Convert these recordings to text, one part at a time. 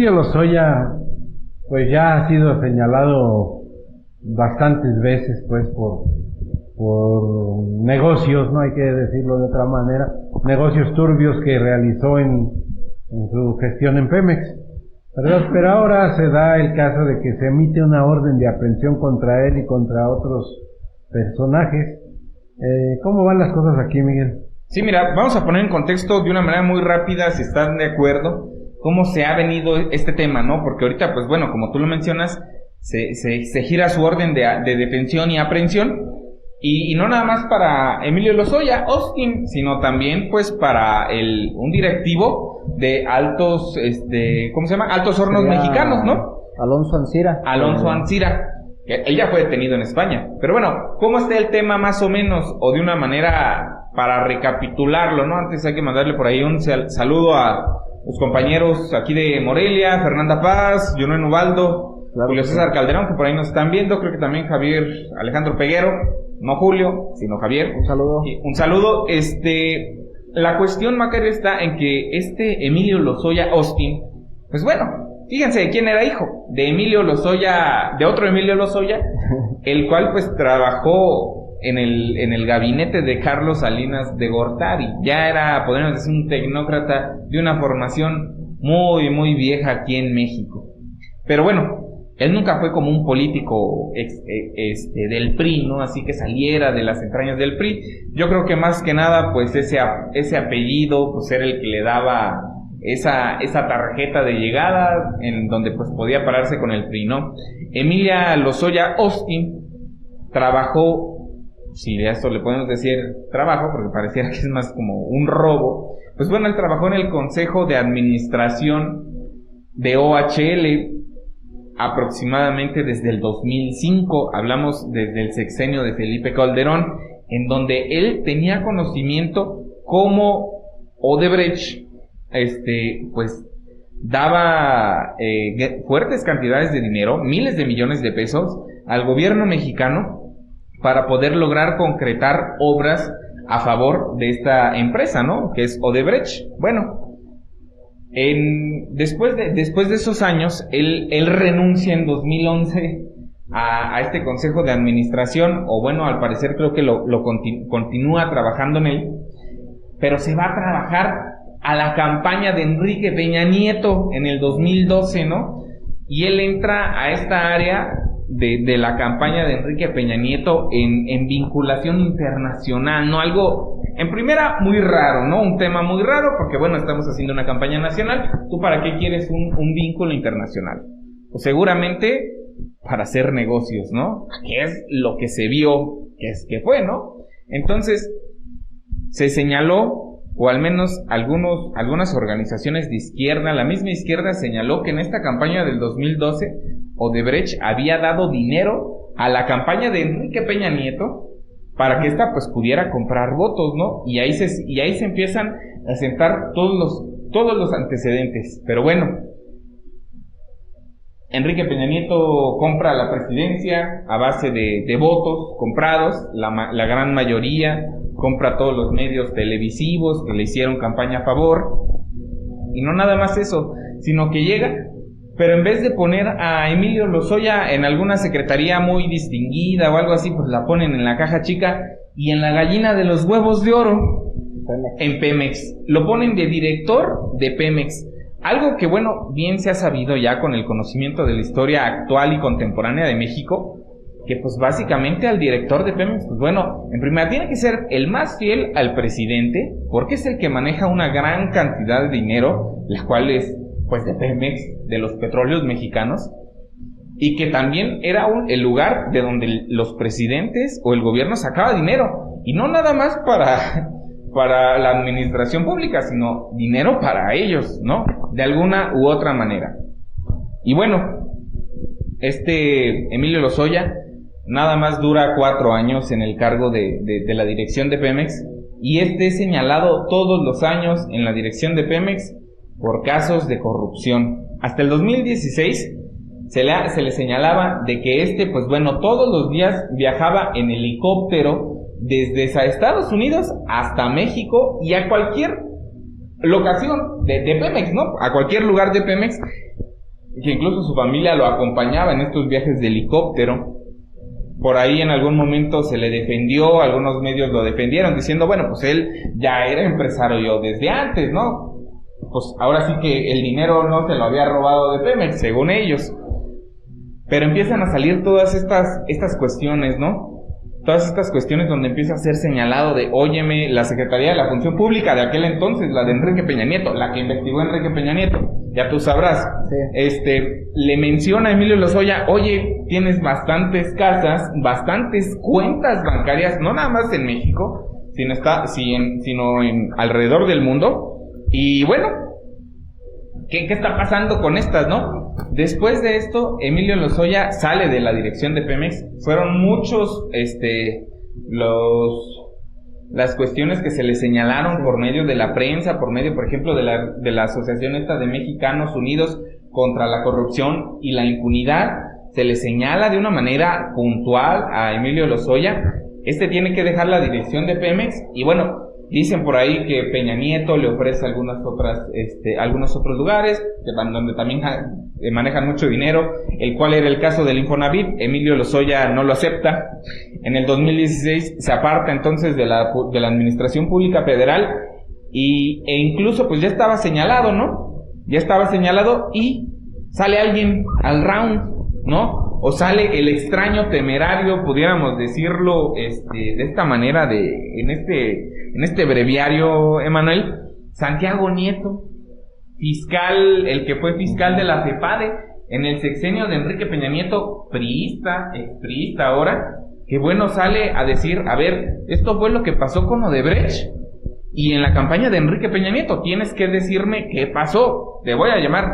Emilio Lozoya, pues ya ha sido señalado bastantes veces, pues, por negocios, no hay que decirlo de otra manera, negocios turbios que realizó en su gestión en Pemex, ¿verdad? Pero ahora se da el caso de que se emite una orden de aprehensión contra él y contra otros personajes. ¿Cómo van las cosas aquí, Miguel? Sí, mira, vamos a poner en contexto de una manera muy rápida, si están de acuerdo, cómo se ha venido este tema, ¿no? Porque ahorita, pues bueno, como tú lo mencionas, se gira su orden de detención y aprehensión, y no nada más para Emilio Lozoya Austin, sino también, pues, para un directivo de Altos, ¿cómo se llama? Altos Hornos Mexicanos, ¿no? Alonso Ancira. Él ya fue detenido en España. Pero bueno, ¿cómo está el tema más o menos? O de una manera para recapitularlo, ¿no? Antes hay que mandarle por ahí un saludo a los compañeros aquí de Morelia, Fernanda Paz, Junuen Ubaldo, claro, Julio César Calderón, que por ahí nos están viendo. Creo que también Javier Alejandro Peguero, no Julio, sino Javier. Un saludo. Un saludo. La cuestión, Macario, está en que Emilio Lozoya Austin, pues bueno, fíjense de quién era hijo, de Emilio Lozoya, de otro Emilio Lozoya, el cual pues trabajó en el gabinete de Carlos Salinas de Gortari. Ya era, podríamos decir, un tecnócrata de una formación muy, muy vieja aquí en México. Pero bueno, él nunca fue como un político del PRI, ¿no? Así que saliera de las entrañas del PRI. Yo creo que más que nada, pues ese apellido, pues era el que le daba esa tarjeta de llegada en donde pues podía pararse con el PRI, ¿no? Emilia Lozoya Austin trabajó, si a esto le podemos decir trabajo, porque pareciera que es más como un robo, pues bueno, él trabajó en el Consejo de Administración de OHL aproximadamente desde el 2005, hablamos desde el sexenio de Felipe Calderón, en donde él tenía conocimiento cómo Odebrecht pues daba fuertes cantidades de dinero, miles de millones de pesos al gobierno mexicano para poder lograr concretar obras a favor de esta empresa, ¿no? Que es Odebrecht. Bueno, después de esos años, él renuncia en 2011 a este consejo de administración, o bueno, al parecer creo que lo continúa trabajando en él, pero se va a trabajar a la campaña de Enrique Peña Nieto en el 2012, ¿no? Y él entra a esta área de la campaña de Enrique Peña Nieto en vinculación internacional, ¿no? Algo, en primera, muy raro, ¿no? Un tema muy raro, porque bueno, estamos haciendo una campaña nacional. ¿Tú para qué quieres un vínculo internacional? Pues seguramente para hacer negocios, ¿no? Que es lo que se vio que fue, ¿no? Entonces, se señaló, o al menos algunas organizaciones de izquierda, la misma izquierda señaló que en esta campaña del 2012 Odebrecht había dado dinero a la campaña de Enrique Peña Nieto para que ésta pues pudiera comprar votos, ¿no? Y ahí se empiezan a sentar todos los antecedentes. Pero bueno, Enrique Peña Nieto compra la presidencia a base de votos comprados, la gran mayoría compra todos los medios televisivos que le hicieron campaña a favor, y no nada más eso, sino que llega, pero en vez de poner a Emilio Lozoya en alguna secretaría muy distinguida o algo así, pues la ponen en la caja chica y en la gallina de los huevos de oro, en Pemex, lo ponen de director de Pemex. Algo que, bueno, bien se ha sabido ya con el conocimiento de la historia actual y contemporánea de México, que pues básicamente al director de Pemex, pues bueno, en primera tiene que ser el más fiel al presidente, porque es el que maneja una gran cantidad de dinero, la cual es pues de Pemex, de los petróleos mexicanos, y que también era el lugar de donde los presidentes o el gobierno sacaba dinero, y no nada más para la administración pública, sino dinero para ellos, ¿no? De alguna u otra manera. Y bueno, Emilio Lozoya nada más dura 4 años en el cargo de la dirección de Pemex, y es señalado todos los años en la dirección de Pemex por casos de corrupción. Hasta el 2016 se le señalaba de que pues bueno, todos los días viajaba en helicóptero desde Estados Unidos hasta México y a cualquier locación de Pemex, ¿no? A cualquier lugar de Pemex, que incluso su familia lo acompañaba en estos viajes de helicóptero. Por ahí en algún momento se le defendió, algunos medios lo defendieron diciendo, bueno, pues él ya era empresario desde antes, ¿no? Pues ahora sí que el dinero no se lo había robado de Pemex, según ellos. Pero empiezan a salir todas estas cuestiones, ¿no? Todas estas cuestiones donde empieza a ser señalado de, óyeme, la Secretaría de la Función Pública de aquel entonces, la de Enrique Peña Nieto, la que investigó Enrique Peña Nieto, ya tú sabrás, sí. Le menciona a Emilio Lozoya, oye, tienes bastantes casas, bastantes cuentas bancarias, no nada más en México, sino en alrededor del mundo, y bueno, ¿qué está pasando con estas, no? Después de esto, Emilio Lozoya sale de la dirección de Pemex. Fueron muchos, las cuestiones que se le señalaron por medio de la prensa, por medio, por ejemplo, de la asociación esta de Mexicanos Unidos contra la Corrupción y la Impunidad. Se le señala de una manera puntual a Emilio Lozoya. Tiene que dejar la dirección de Pemex y bueno, dicen por ahí que Peña Nieto le ofrece algunos otros lugares, donde también manejan mucho dinero, el cual era el caso del Infonavit. Emilio Lozoya no lo acepta. En el 2016 se aparta entonces de la Administración Pública Federal e incluso pues ya estaba señalado, ¿no? Ya estaba señalado y sale alguien al round, ¿no? O sale el extraño temerario, pudiéramos decirlo de esta manera, en este breviario, Emanuel, Santiago Nieto, fiscal, el que fue fiscal de la FEPADE en el sexenio de Enrique Peña Nieto, expriista ahora, que bueno, sale a decir, a ver, esto fue lo que pasó con Odebrecht, y en la campaña de Enrique Peña Nieto, tienes que decirme qué pasó, te voy a llamar.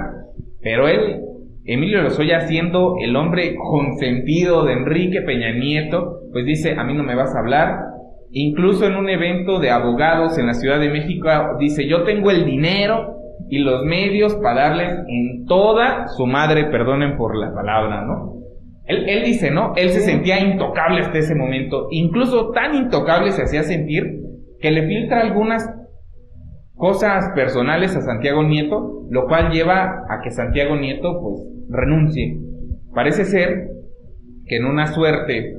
Pero él, Emilio Lozoya, siendo el hombre consentido de Enrique Peña Nieto, pues dice, a mí no me vas a hablar. Incluso en un evento de abogados en la Ciudad de México, dice, yo tengo el dinero y los medios para darles en toda su madre, perdonen por la palabra, ¿no? Él dice, ¿no? Él se sentía intocable hasta ese momento, incluso tan intocable se hacía sentir que le filtra algunas cosas personales a Santiago Nieto, lo cual lleva a que Santiago Nieto pues renuncie. Parece ser que en una suerte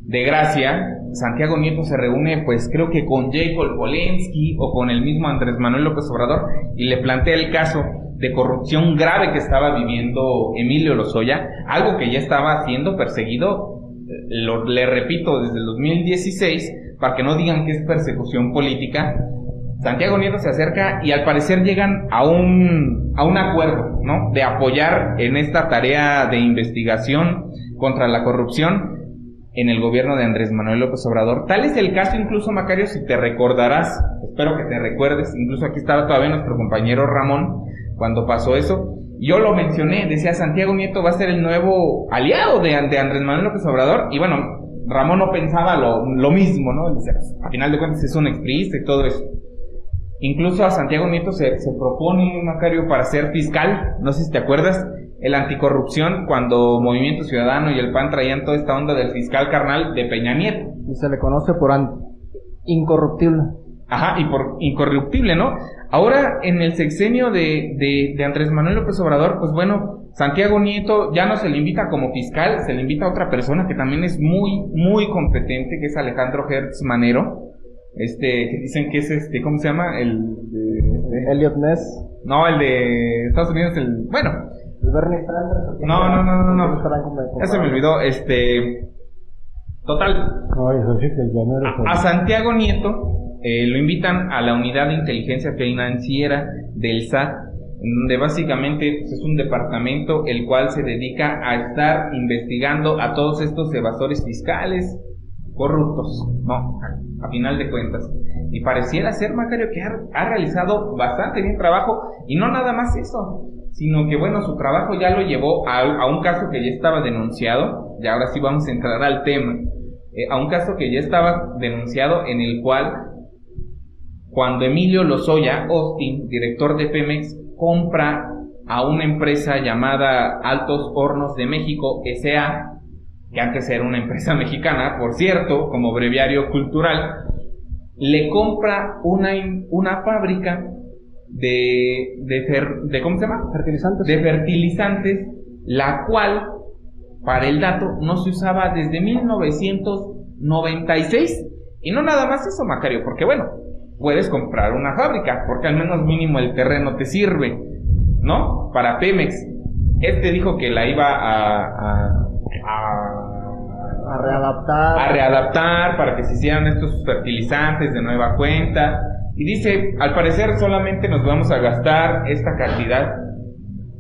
de gracia, Santiago Nieto se reúne, pues creo que con Jacob Polensky o con el mismo Andrés Manuel López Obrador y le plantea el caso de corrupción grave que estaba viviendo Emilio Lozoya, algo que ya estaba siendo perseguido, le repito, desde el 2016, para que no digan que es persecución política. Santiago Nieto se acerca y al parecer llegan a un acuerdo, ¿no? De apoyar en esta tarea de investigación contra la corrupción en el gobierno de Andrés Manuel López Obrador. Tal es el caso, incluso, Macario, si te recordarás, espero que te recuerdes, incluso aquí estaba todavía nuestro compañero Ramón cuando pasó eso. Yo lo mencioné, decía, Santiago Nieto va a ser el nuevo aliado de Andrés Manuel López Obrador, y bueno, Ramón no pensaba lo mismo, ¿no? Decía, a final de cuentas es un expriista y todo eso. Incluso a Santiago Nieto se propone, Macario, para ser fiscal, no sé si te acuerdas, el anticorrupción, cuando Movimiento Ciudadano y el PAN traían toda esta onda del fiscal carnal de Peña Nieto. Y se le conoce por incorruptible. Ajá, y por incorruptible, ¿no? Ahora, en el sexenio de Andrés Manuel López Obrador, pues bueno, Santiago Nieto ya no se le invita como fiscal, se le invita a otra persona que también es muy, muy competente, que es Alejandro Gertz Manero. Que dicen que es ¿cómo se llama? Elliot Ness. No, el de Estados Unidos, bueno. ¿El Bernie Sanders? No. Ya se me olvidó, total. No, eso sí que el llanero. A Santiago Nieto lo invitan a la unidad de inteligencia financiera del SAT, en donde básicamente pues, es un departamento el cual se dedica a estar investigando a todos estos evasores fiscales corruptos, ¿no? A final de cuentas. Y pareciera ser, Macario, que ha realizado bastante bien trabajo, y no nada más eso, sino que bueno, su trabajo ya lo llevó a un caso que ya estaba denunciado, y ahora sí vamos a entrar al tema, a un caso que ya estaba denunciado, en el cual, cuando Emilio Lozoya Austin, director de Pemex, compra a una empresa llamada Altos Hornos de México S.A., que antes era una empresa mexicana, por cierto, como breviario cultural, le compra una fábrica de ¿cómo se llama? Fertilizantes. De fertilizantes, la cual, para el dato, no se usaba desde 1996. Y no nada más eso, Macario, porque bueno, puedes comprar una fábrica, porque al menos mínimo el terreno te sirve, ¿no? Para Pemex. Dijo que la iba a readaptar para que se hicieran estos fertilizantes de nueva cuenta. Y dice, al parecer solamente nos vamos a gastar esta cantidad.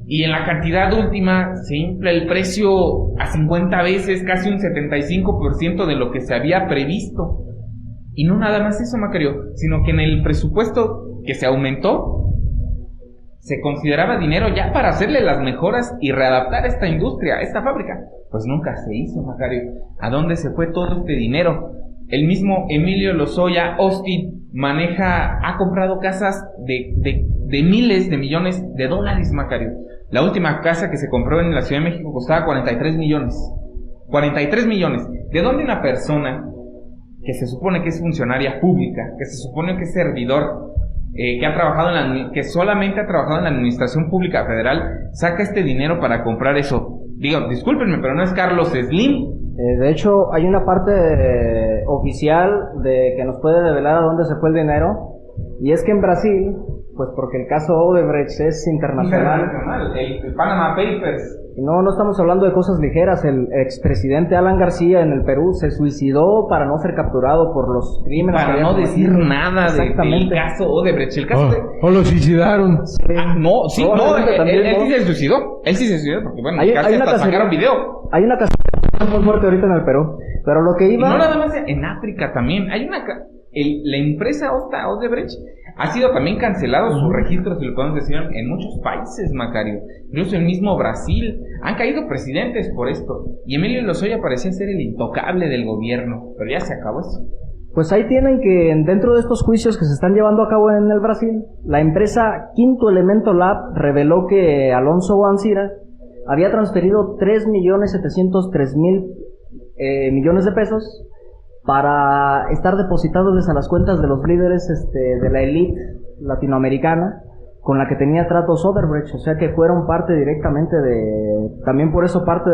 Y en la cantidad última se infla el precio a 50 veces, casi un 75% de lo que se había previsto. Y no nada más eso, Macario, sino que en el presupuesto que se aumentó, se consideraba dinero ya para hacerle las mejoras y readaptar esta industria, esta fábrica. Pues nunca se hizo, Macario. ¿A dónde se fue todo este dinero? El mismo Emilio Lozoya Austin ha comprado casas de miles de millones de dólares, Macario. La última casa que se compró en la Ciudad de México costaba 43 millones. 43 millones. ¿De dónde una persona que se supone que es funcionaria pública, que se supone que es servidor, que solamente ha trabajado en la administración pública federal, saca este dinero para comprar eso? Digo, discúlpenme, pero no es Carlos Slim. De hecho, hay una parte oficial que nos puede develar a dónde se fue el dinero, y es que en Brasil, pues porque el caso Odebrecht es internacional. El Panama Papers. Y no estamos hablando de cosas ligeras. El expresidente Alan García en el Perú se suicidó para no ser capturado por los crímenes. Para no decir nada del caso Odebrecht. El caso o lo suicidaron. Sí. Él sí se suicidó. Él sí se suicidó porque bueno, casi hasta sacaron video. Hay una cacería muy fuerte ahorita en el Perú. Pero lo que iba... Y no nada más en África también. Hay la empresa Odebrecht ha sido también cancelado sus registros, si lo podemos decir, en muchos países, Macario. Incluso el mismo Brasil. Han caído presidentes por esto. Y Emilio Lozoya parecía ser el intocable del gobierno. Pero ya se acabó eso. Pues ahí tienen que, dentro de estos juicios que se están llevando a cabo en el Brasil, la empresa Quinto Elemento Lab reveló que Alonso Ancira había transferido 3.703.000 millones de pesos para estar depositados a las cuentas de los líderes de la élite latinoamericana con la que tenía tratos Odebrecht, o sea que fueron parte directamente también por eso parte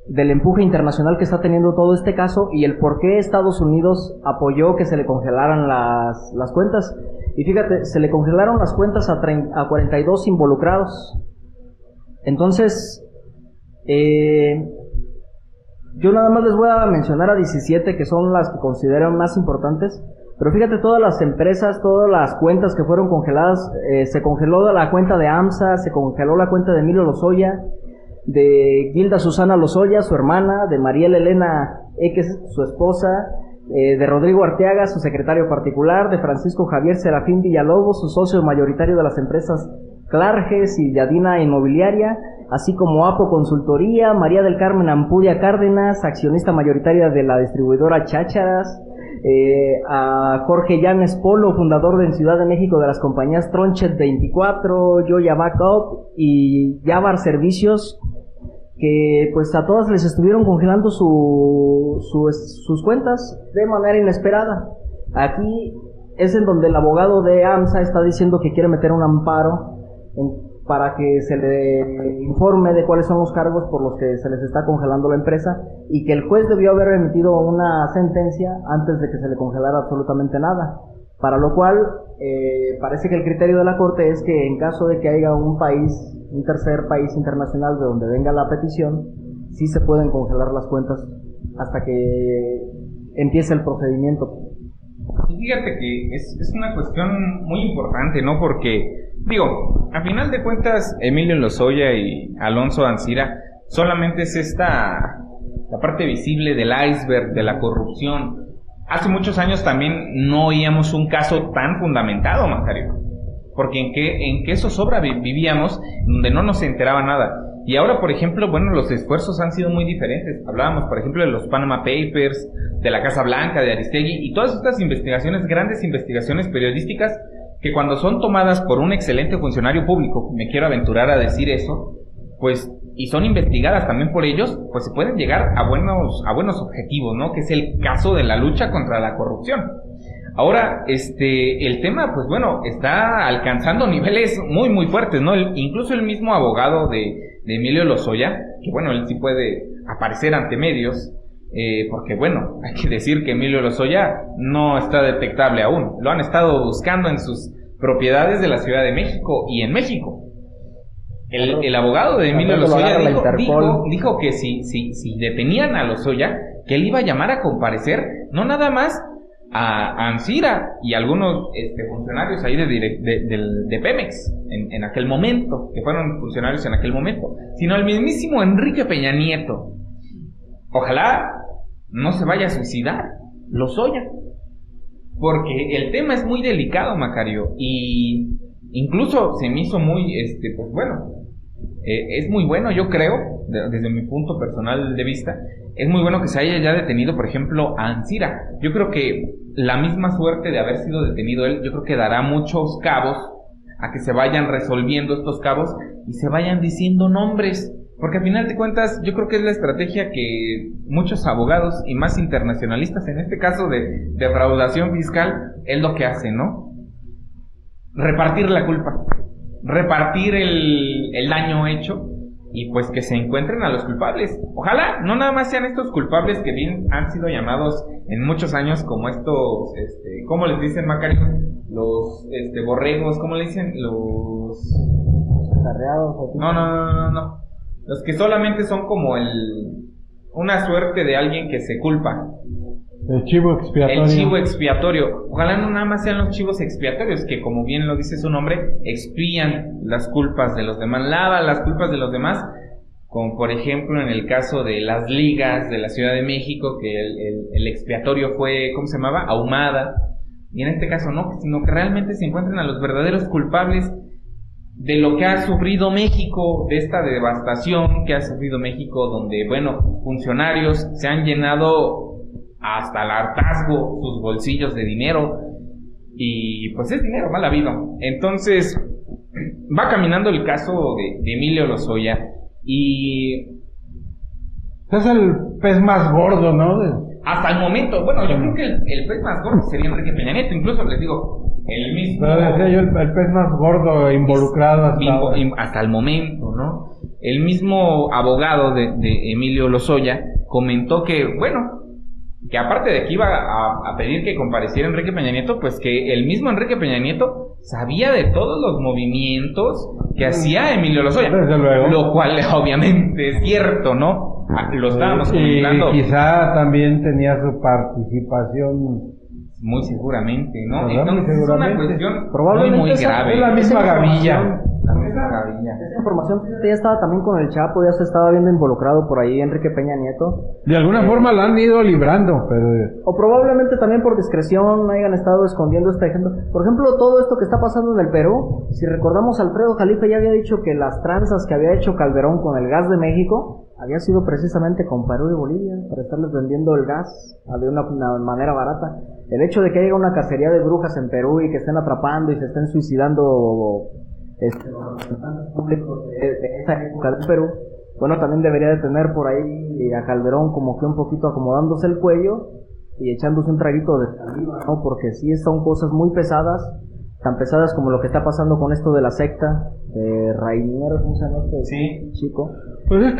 del empuje internacional que está teniendo todo este caso y el por qué Estados Unidos apoyó que se le congelaran las cuentas. Y fíjate, se le congelaron las cuentas a 42 involucrados. Entonces, yo nada más les voy a mencionar a 17 que son las que consideran más importantes. Pero fíjate, todas las empresas, todas las cuentas que fueron congeladas, se congeló la cuenta de AMSA, se congeló la cuenta de Emilio Lozoya, de Gilda Susana Lozoya, su hermana, de Mariela Elena Eques, su esposa, de Rodrigo Arteaga, su secretario particular, de Francisco Javier Serafín Villalobos, su socio mayoritario de las empresas Clarges y Yadina Inmobiliaria, así como APO Consultoría, María del Carmen Ampudia Cárdenas, accionista mayoritaria de la distribuidora Chácharas, a Jorge Llanes Polo, fundador en Ciudad de México de las compañías Tronchet 24, Yoya Backup y Yavar Servicios, que pues a todas les estuvieron congelando sus cuentas de manera inesperada. Aquí es en donde el abogado de AMSA está diciendo que quiere meter un amparo para que se le informe de cuáles son los cargos por los que se les está congelando la empresa y que el juez debió haber emitido una sentencia antes de que se le congelara absolutamente nada, para lo cual parece que el criterio de la Corte es que en caso de que haya un tercer país internacional de donde venga la petición, sí se pueden congelar las cuentas hasta que empiece el procedimiento. Sí, fíjate que es una cuestión muy importante, ¿no? Porque, digo, a final de cuentas, Emilio Lozoya y Alonso Ancira solamente es la parte visible del iceberg de la corrupción. Hace muchos años también no oíamos un caso tan fundamentado, Macario, porque en qué zozobra vivíamos, donde no nos enteraba nada. Y ahora, por ejemplo, bueno, los esfuerzos han sido muy diferentes. Hablábamos, por ejemplo, de los Panama Papers, de la Casa Blanca, de Aristegui, y todas estas investigaciones, grandes investigaciones periodísticas, que cuando son tomadas por un excelente funcionario público, me quiero aventurar a decir eso, pues, y son investigadas también por ellos, pues se pueden llegar a buenos objetivos, ¿no? Que es el caso de la lucha contra la corrupción. Ahora, el tema, pues bueno, está alcanzando niveles muy, muy fuertes, ¿no? Incluso el mismo abogado de Emilio Lozoya, que bueno, él sí puede aparecer ante medios, porque bueno, hay que decir que Emilio Lozoya no está detectable aún. Lo han estado buscando en sus propiedades de la Ciudad de México y en México. El abogado de Emilio Lozoya dijo que si detenían a Lozoya, que él iba a llamar a comparecer, no nada más a Ancira y algunos funcionarios ahí de Pemex en aquel momento, que fueron funcionarios en aquel momento, sino al mismísimo Enrique Peña Nieto. Ojalá no se vaya a suicidar Lozoya, porque el tema es muy delicado, Macario, y incluso se me hizo muy, pues bueno, es muy bueno, yo creo, desde mi punto personal de vista, es muy bueno que se haya ya detenido, por ejemplo, a Ancira. Yo creo que la misma suerte de haber sido detenido él, yo creo que dará muchos cabos a que se vayan resolviendo estos cabos y se vayan diciendo nombres, porque al final de cuentas yo creo que es la estrategia que muchos abogados y más internacionalistas, en este caso de defraudación fiscal, es lo que hacen, ¿no? Repartir la culpa, repartir el daño hecho y pues que se encuentren a los culpables. Ojalá no nada más sean estos culpables que bien han sido llamados en muchos años como estos, ¿cómo les dicen, Macario? Los borregos, ¿cómo le dicen? Los Carreados. No. Los que solamente son como una suerte de alguien que se culpa. El chivo expiatorio. El chivo expiatorio. Ojalá no nada más sean los chivos expiatorios, que como bien lo dice su nombre, expían las culpas de los demás, lavan las culpas de los demás, como por ejemplo en el caso de las ligas de la Ciudad de México, que el expiatorio fue, ¿cómo se llamaba? Ahumada. Y en este caso no, sino que realmente se encuentren a los verdaderos culpables de lo que ha sufrido México, de esta devastación que ha sufrido México, donde, bueno, funcionarios se han llenado hasta el hartazgo sus bolsillos de dinero, y pues es dinero mal habido. Entonces va caminando el caso de Emilio Lozoya, y es el pez más gordo, ¿no? Hasta el momento, bueno, yo creo que el pez más gordo sería Enrique Peña Nieto, incluso les digo, el mismo... Pero decía yo, el pez más gordo involucrado hasta el momento, ¿no? El mismo abogado de Emilio Lozoya comentó que, bueno, que aparte de que iba a pedir que compareciera Enrique Peña Nieto, pues que el mismo Enrique Peña Nieto sabía de todos los movimientos que hacía Emilio Lozoya. Desde luego. Lo cual obviamente es cierto, ¿no? Lo estábamos comentando. Y quizá también tenía su participación. Muy seguramente, ¿no? ¿Verdad? Entonces Muy es una seguramente. cuestión Probablemente muy grave. Es la misma gavilla. La misma gavilla. Esa información ya estaba también con el Chapo, ya se estaba viendo involucrado por ahí Enrique Peña Nieto. De alguna forma la han ido librando, pero... O probablemente también por discreción hayan estado escondiendo este ejemplo. Por ejemplo, todo esto que está pasando en el Perú, si recordamos, Alfredo Jalife ya había dicho que las tranzas que había hecho Calderón con el gas de México había sido precisamente con Perú y Bolivia, para estarles vendiendo el gas de una manera barata. El hecho de que haya una cacería de brujas en Perú y que estén atrapando y se estén suicidando representantes públicos de esa época del Perú, bueno, también debería de tener por ahí a Calderón como que un poquito acomodándose el cuello y echándose un traguito de saliva, ¿no? Porque sí son cosas muy pesadas, tan pesadas como lo que está pasando con esto de la secta de Rainier, ¿cómo se llama este chico? Pues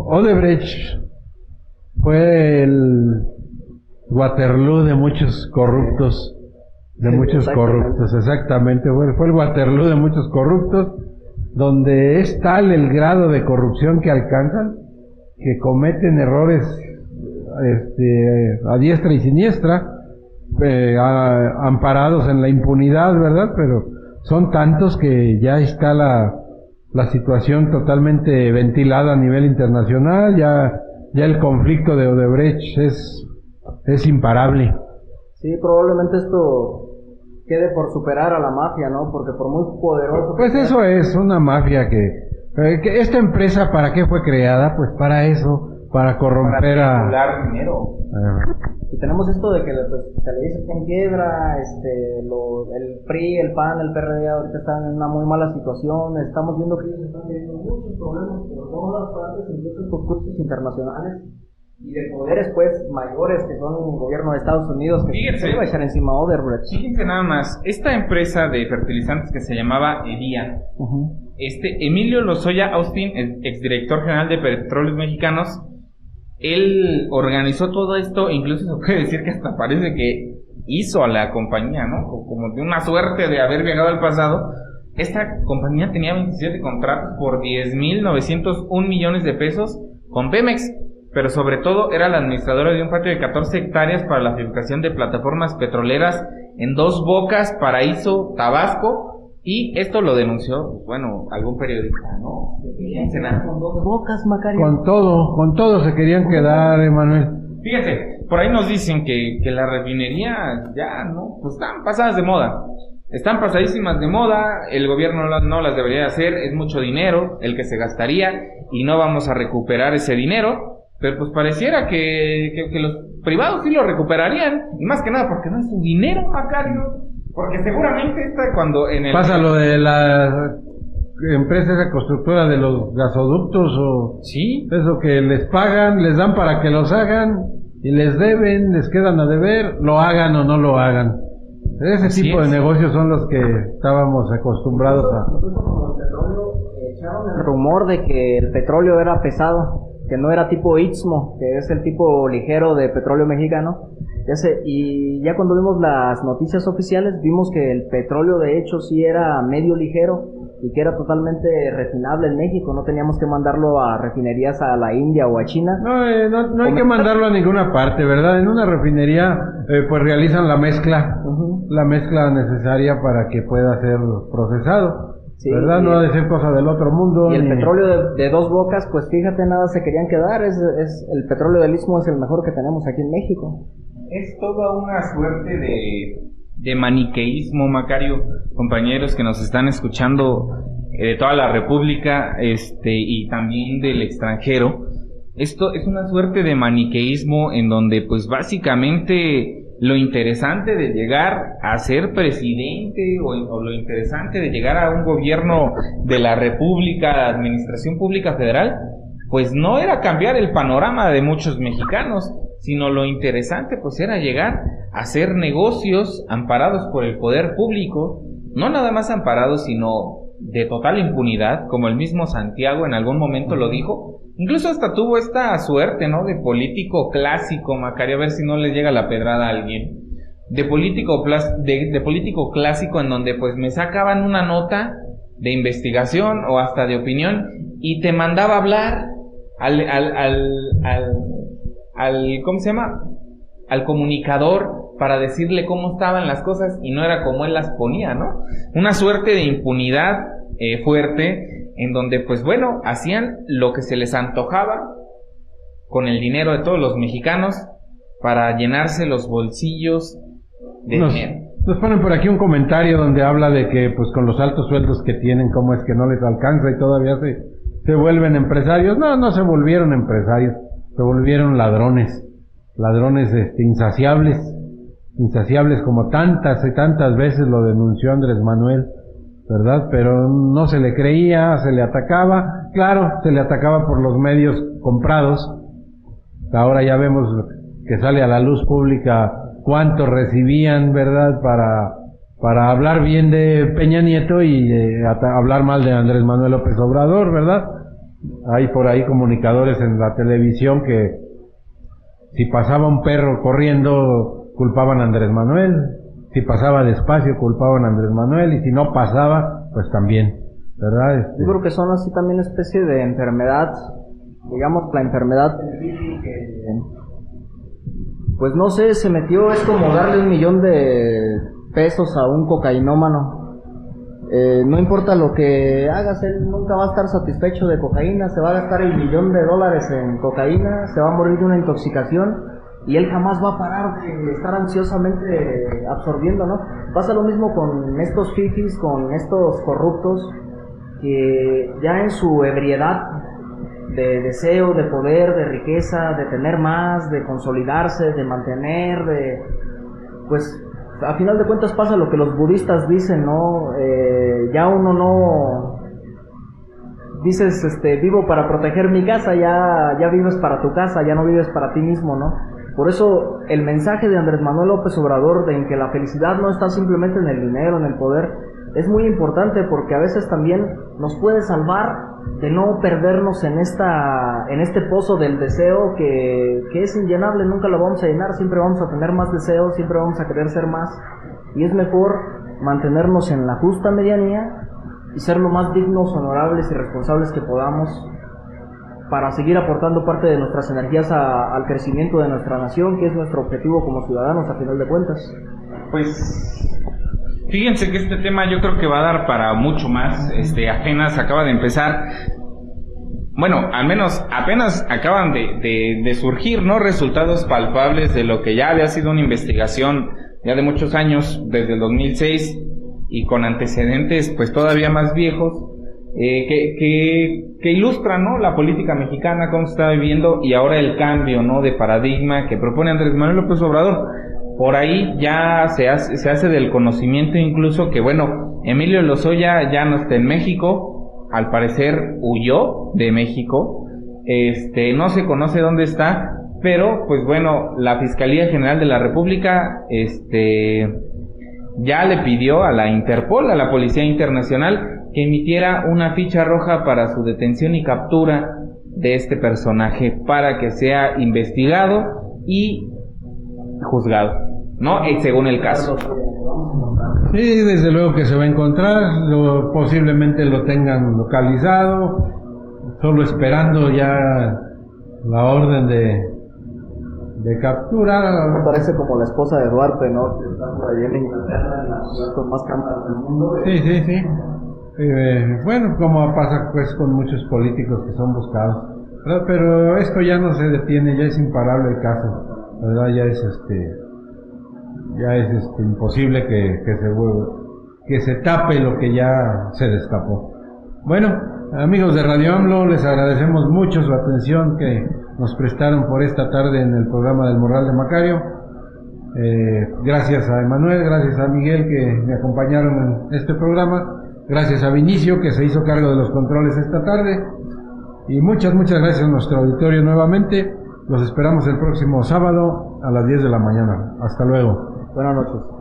Odebrecht fue el Waterloo de muchos corruptos. Exactamente, fue el Waterloo de muchos corruptos, donde es tal el grado de corrupción que alcanzan, que cometen errores a diestra y siniestra, amparados en la impunidad, ¿verdad? Pero son tantos que ya está la situación totalmente ventilada a nivel internacional, ya el conflicto de Odebrecht es imparable. Sí, probablemente esto quede por superar a la mafia, ¿no? Porque por muy poderoso... Pues eso es una mafia que esta empresa, ¿para qué fue creada? Pues para eso, para corromper para dinero. Y tenemos esto de que Televisa está en quiebra, el PRI, el PAN, el PRD ahorita están en una muy mala situación, estamos viendo que ellos están teniendo muchos problemas por todas partes, incluso por cursos internacionales. y de poderes pues mayores que son el gobierno de Estados Unidos, que se iba a echar encima a Odebrecht. Fíjense nada más, esta empresa de fertilizantes que se llamaba Evian, Emilio Lozoya Austin, el exdirector general de Petróleos Mexicanos, él organizó todo esto, incluso se puede decir que hasta parece que hizo a la compañía, ¿no? Como de una suerte de haber viajado al pasado. Esta compañía tenía 27 contratos por 10.901 millones de pesos con Pemex, pero sobre todo era la administradora de un patio de 14 hectáreas para la fabricación de plataformas petroleras en Dos Bocas, Paraíso, Tabasco, y esto lo denunció, bueno, algún periodista, ¿no? Fíjense nada. Con Dos Bocas, Macario. Con todo se querían quedar, Emanuel. Fíjense, por ahí nos dicen que la refinería ya, ¿no? Pues están pasadas de moda. Están pasadísimas de moda, el gobierno no las debería hacer, es mucho dinero el que se gastaría y no vamos a recuperar ese dinero, pero pues pareciera que los privados sí lo recuperarían, y más que nada porque no es su dinero, Macario, porque seguramente cuando en el... Pasa lo de la empresa esa constructora de los gasoductos o... Sí. Eso que les pagan, les dan para que los hagan y les deben, les quedan a deber, lo hagan o no lo hagan. Ese Así tipo es. de negocios son los que estábamos acostumbrados a... Echaron el rumor de que el petróleo era pesado, que no era tipo Istmo, que es el tipo ligero de petróleo mexicano. Y ya cuando vimos las noticias oficiales, vimos que el petróleo de hecho sí era medio ligero y que era totalmente refinable en México. No teníamos que mandarlo a refinerías a la India o a China. No hay que mandarlo a ninguna parte, ¿verdad? En una refinería pues realizan la mezcla necesaria para que pueda ser procesado. Sí, ¿verdad? No ha de ser cosa del otro mundo. Y el petróleo de Dos Bocas, pues fíjate, nada se querían quedar. El petróleo del Istmo es el mejor que tenemos aquí en México. Es toda una suerte de maniqueísmo, Macario, compañeros que nos están escuchando de toda la República y también del extranjero. Esto es una suerte de maniqueísmo en donde pues básicamente lo interesante de llegar a ser presidente o lo interesante de llegar a un gobierno de la República, la Administración Pública Federal, pues no era cambiar el panorama de muchos mexicanos, sino lo interesante pues era llegar a hacer negocios amparados por el poder público, no nada más amparados, sino de total impunidad, como el mismo Santiago en algún momento lo dijo. Incluso hasta tuvo esta suerte, ¿no?, de político clásico, Macario, a ver si no le llega la pedrada a alguien, de político clásico en donde pues me sacaban una nota de investigación o hasta de opinión y te mandaba a hablar al ¿cómo se llama?, al comunicador para decirle cómo estaban las cosas y no era como él las ponía, ¿no? Una suerte de impunidad fuerte en donde pues bueno, hacían lo que se les antojaba con el dinero de todos los mexicanos para llenarse los bolsillos de dinero. Nos ponen por aquí un comentario donde habla de que pues con los altos sueldos que tienen, cómo es que no les alcanza y todavía se vuelven empresarios. No se volvieron empresarios, se volvieron ladrones insaciables como tantas y tantas veces lo denunció Andrés Manuel, ¿verdad? Pero no se le creía, se le atacaba, claro, se le atacaba por los medios comprados. Ahora ya vemos que sale a la luz pública cuánto recibían, ¿verdad? Para hablar bien de Peña Nieto y hablar mal de Andrés Manuel López Obrador, ¿verdad? Hay por ahí comunicadores en la televisión que si pasaba un perro corriendo culpaban a Andrés Manuel, si pasaba despacio culpaban a Andrés Manuel y si no pasaba pues también, ¿verdad? Yo creo que son así también especie de enfermedad, digamos la enfermedad pues no sé, se metió, es como darle $1,000,000 de pesos a un cocainómano. No importa lo que hagas, él nunca va a estar satisfecho de cocaína, se va a gastar $1,000,000 en cocaína, se va a morir de una intoxicación y él jamás va a parar de estar ansiosamente absorbiendo, ¿no? Pasa lo mismo con estos fifis, con estos corruptos que ya en su ebriedad de deseo, de poder, de riqueza, de tener más, de consolidarse, de mantener, pues a final de cuentas pasa lo que los budistas dicen, ¿no? Ya uno dices, vivo para proteger mi casa, ya vives para tu casa, ya no vives para ti mismo, ¿no? Por eso el mensaje de Andrés Manuel López Obrador de en que la felicidad no está simplemente en el dinero, en el poder, es muy importante porque a veces también nos puede salvar de no perdernos en este pozo del deseo que es inllenable, nunca lo vamos a llenar, siempre vamos a tener más deseos, siempre vamos a querer ser más, y es mejor mantenernos en la justa medianía y ser lo más dignos, honorables y responsables que podamos para seguir aportando parte de nuestras energías al crecimiento de nuestra nación, que es nuestro objetivo como ciudadanos a final de cuentas. Pues fíjense que este tema yo creo que va a dar para mucho más. Apenas acaba de empezar. Bueno, al menos apenas acaban de surgir, ¿no? Resultados palpables de lo que ya había sido una investigación ya de muchos años, desde el 2006, y con antecedentes pues todavía más viejos, que ilustran, ¿no?, la política mexicana, cómo se está viviendo, y ahora el cambio, ¿no?, de paradigma que propone Andrés Manuel López Obrador. Por ahí ya se hace del conocimiento incluso que, bueno, Emilio Lozoya ya no está en México, al parecer huyó de México, no se conoce dónde está, pero pues bueno, la Fiscalía General de la República ya le pidió a la Interpol, a la Policía Internacional, que emitiera una ficha roja para su detención y captura de este personaje para que sea investigado y juzgado, ¿no? Según el caso. Sí, desde luego que se va a encontrar, posiblemente lo tengan localizado, solo esperando ya la orden de captura. Parece como la esposa de Duarte, ¿no? Que está por allá en Inglaterra, en la ciudad con más cámaras del mundo. Sí. Bueno, como pasa pues con muchos políticos que son buscados, ¿verdad? Pero esto ya no se detiene, ya es imparable el caso, ¿verdad? Ya es imposible que se tape lo que ya se destapó. Bueno, amigos de Radio AMLO, les agradecemos mucho su atención que nos prestaron por esta tarde en el programa del Morral de Macario. Gracias a Emanuel, gracias a Miguel que me acompañaron en este programa, gracias a Vinicio que se hizo cargo de los controles esta tarde, y muchas gracias a nuestro auditorio nuevamente. Los esperamos el próximo sábado a las 10 de la mañana. Hasta luego. Buenas noches.